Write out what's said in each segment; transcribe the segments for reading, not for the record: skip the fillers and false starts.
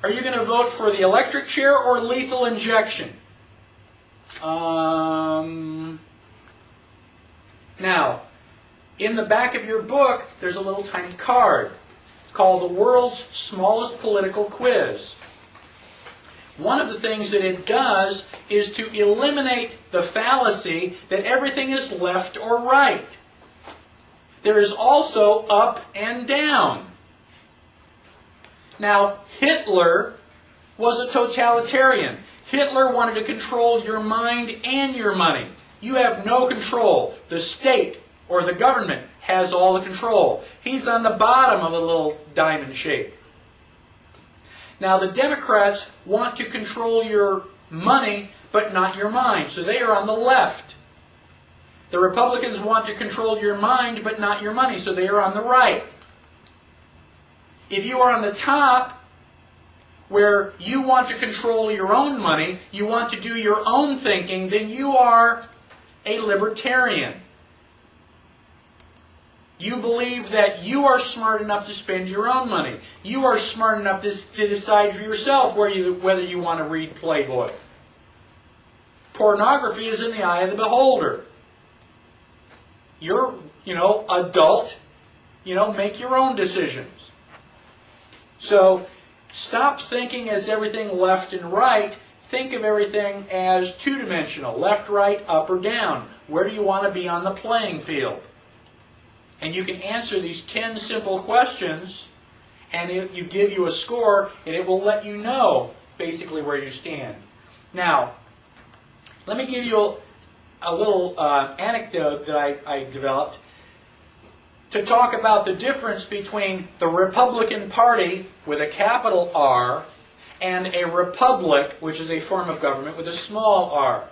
Are you going to vote for the electric chair or lethal injection? Now, in the back of your book, there's a little tiny card. It's called the World's Smallest Political Quiz. One of the things that it does is to eliminate the fallacy that everything is left or right. There is also up and down. Now, Hitler was a totalitarian. Hitler wanted to control your mind and your money. You have no control. The state or the government has all the control. He's on the bottom of a little diamond shape. Now, the Democrats want to control your money, but not your mind. So they are on the left. The Republicans want to control your mind, but not your money. So they are on the right. If you are on the top, where you want to control your own money, you want to do your own thinking, then you are a libertarian. You believe that you are smart enough to spend your own money. You are smart enough to decide for yourself whether you want to read Playboy. Pornography is in the eye of the beholder. You're, adult, make your own decisions. So, stop thinking as everything left and right. Think of everything as two-dimensional, left, right, up, or down. Where do you want to be on the playing field? And you can answer these 10 simple questions, and you give you a score, and it will let you know basically where you stand. Now, let me give you a little anecdote that I developed to talk about the difference between the Republican Party with a capital R and a republic, which is a form of government, with a small r.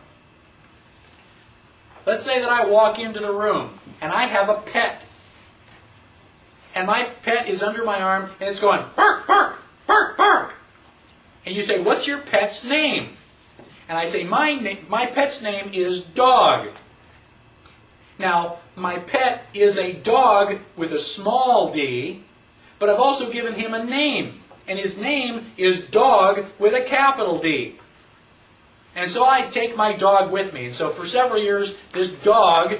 Let's say that I walk into the room and I have a pet. And my pet is under my arm and it's going, bark, bark, bark, bark. And you say, what's your pet's name? And I say, my pet's name is Dog. Now, my pet is a dog with a small d, but I've also given him a name. And his name is Dog with a capital D. And so I take my dog with me. And so for several years, this dog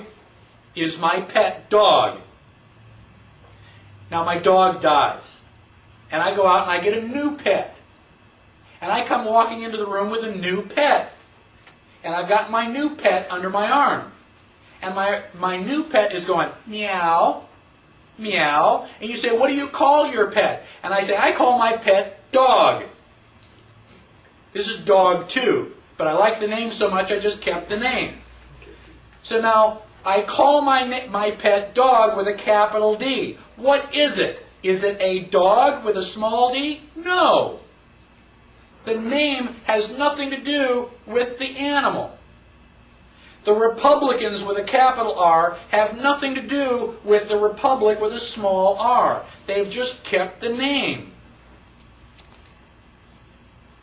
is my pet dog. Now my dog dies. And I go out and I get a new pet. And I come walking into the room with a new pet. And I've got my new pet under my arm. And my new pet is going, meow, meow. And you say, what do you call your pet? And I say, I call my pet Dog. This is Dog 2. But I like the name so much, I just kept the name. So now, I call my pet Dog with a capital D. What is it? Is it a dog with a small d? No. The name has nothing to do with the animal. The Republicans with a capital R have nothing to do with the Republic with a small r. They've just kept the name.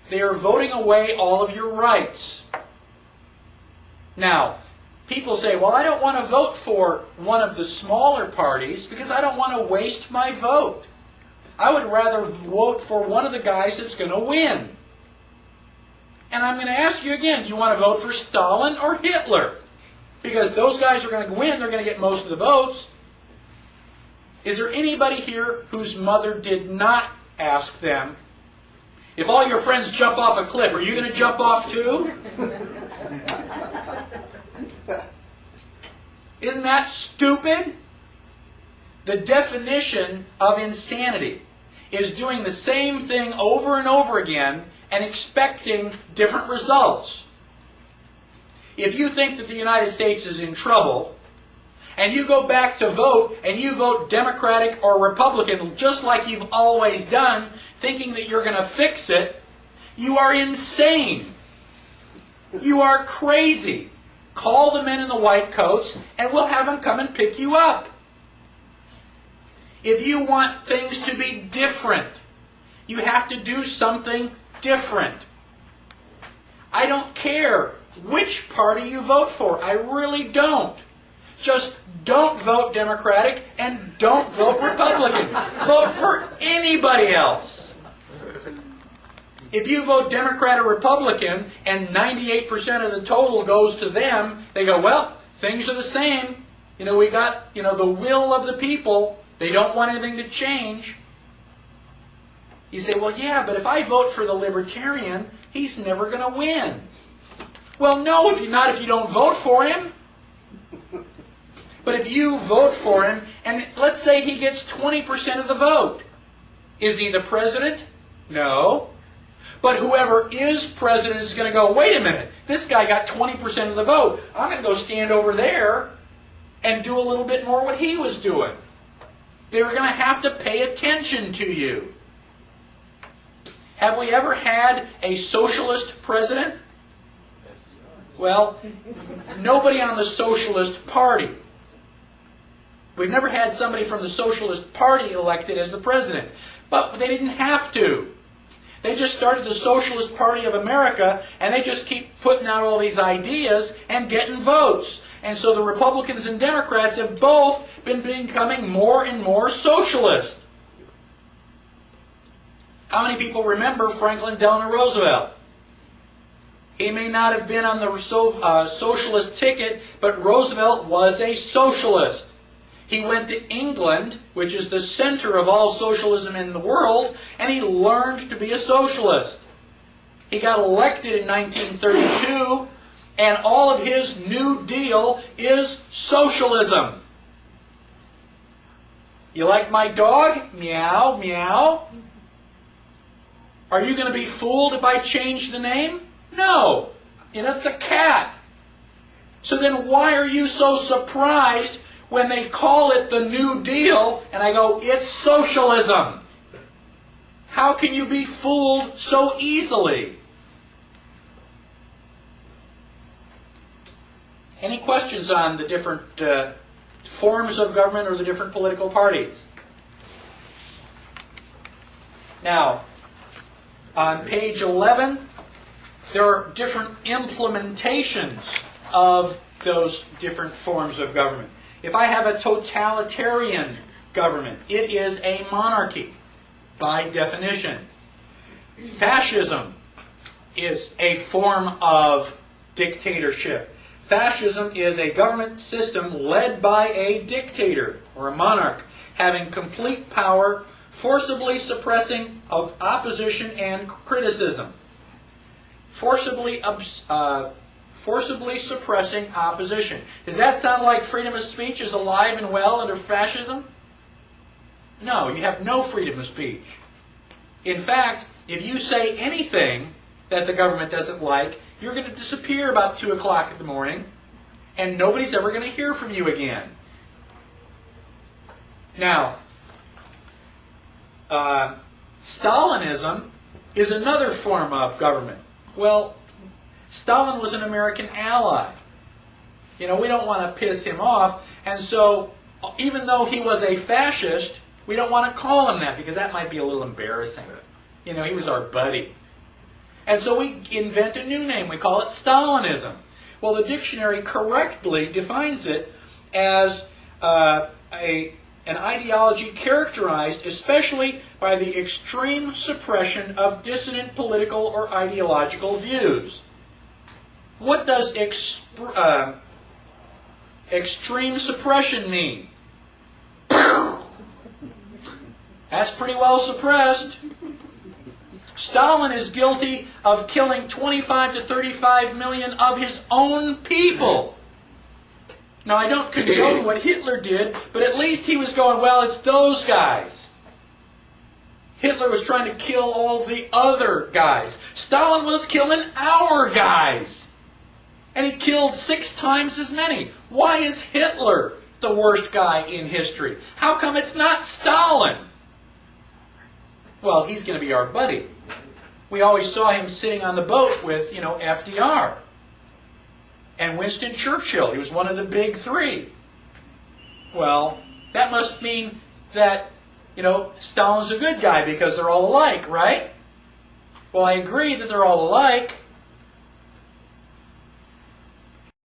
They are voting away all of your rights. Now, people say, well, I don't want to vote for one of the smaller parties because I don't want to waste my vote. I would rather vote for one of the guys that's going to win. And I'm going to ask you again, do you want to vote for Stalin or Hitler? Because those guys are going to win, they're going to get most of the votes. Is there anybody here whose mother did not ask them, if all your friends jump off a cliff, are you going to jump off too? Isn't that stupid? The definition of insanity is doing the same thing over and over again and expecting different results. If you think that the United States is in trouble, and you go back to vote, and you vote Democratic or Republican just like you've always done, thinking that you're going to fix it, you are insane. You are crazy. Call the men in the white coats, and we'll have them come and pick you up. If you want things to be different, you have to do something different. I don't care which party you vote for. I really don't. Just don't vote Democratic and don't vote Republican. Vote for anybody else. If you vote Democrat or Republican and 98% of the total goes to them, they go, well, things are the same. We got, the will of the people. They don't want anything to change. You say, well, yeah, but if I vote for the Libertarian, he's never going to win. Well, no, if you don't vote for him. But if you vote for him, and let's say he gets 20% of the vote, is he the president? No. But whoever is president is going to go, wait a minute, this guy got 20% of the vote. I'm going to go stand over there and do a little bit more what he was doing. They're going to have to pay attention to you. Have we ever had a socialist president? Well, nobody on the Socialist Party. We've never had somebody from the Socialist Party elected as the president. But they didn't have to. They just started the Socialist Party of America, and they just keep putting out all these ideas and getting votes. And so the Republicans and Democrats have both been becoming more and more socialist. How many people remember Franklin Delano Roosevelt? He may not have been on the socialist ticket, but Roosevelt was a socialist. He went to England, which is the center of all socialism in the world, and he learned to be a socialist. He got elected in 1932, and all of his New Deal is socialism. You like my dog? Meow, meow. Are you going to be fooled if I change the name? No. It's a cat. So then why are you so surprised when they call it the New Deal, and I go, it's socialism? How can you be fooled so easily? Any questions on the different forms of government or the different political parties? Now, on page 11, there are different implementations of those different forms of government. If I have a totalitarian government, it is a monarchy by definition. Fascism is a form of dictatorship. Fascism is a government system led by a dictator or a monarch having complete power, forcibly suppressing opposition and criticism. Forcibly suppressing opposition. Does that sound like freedom of speech is alive and well under fascism? No, you have no freedom of speech. In fact, if you say anything that the government doesn't like, you're going to disappear about 2 o'clock in the morning, and nobody's ever going to hear from you again. Now, Stalinism is another form of government. Well, Stalin was an American ally. We don't want to piss him off, and so even though he was a fascist, we don't want to call him that because that might be a little embarrassing. He was our buddy. And so we invent a new name. We call it Stalinism. Well, the dictionary correctly defines it as an ideology characterized especially by the extreme suppression of dissident political or ideological views. What does extreme suppression mean? That's pretty well suppressed. Stalin is guilty of killing 25 to 35 million of his own people. Now, I don't condone what Hitler did, but at least he was going, well, it's those guys. Hitler was trying to kill all the other guys. Stalin was killing our guys. And he killed 6 times as many. Why is Hitler the worst guy in history? How come it's not Stalin? Well, he's going to be our buddy. We always saw him sitting on the boat with, FDR. And Winston Churchill. He was one of the big 3. Well, that must mean that, Stalin's a good guy because they're all alike, right? Well, I agree that they're all alike.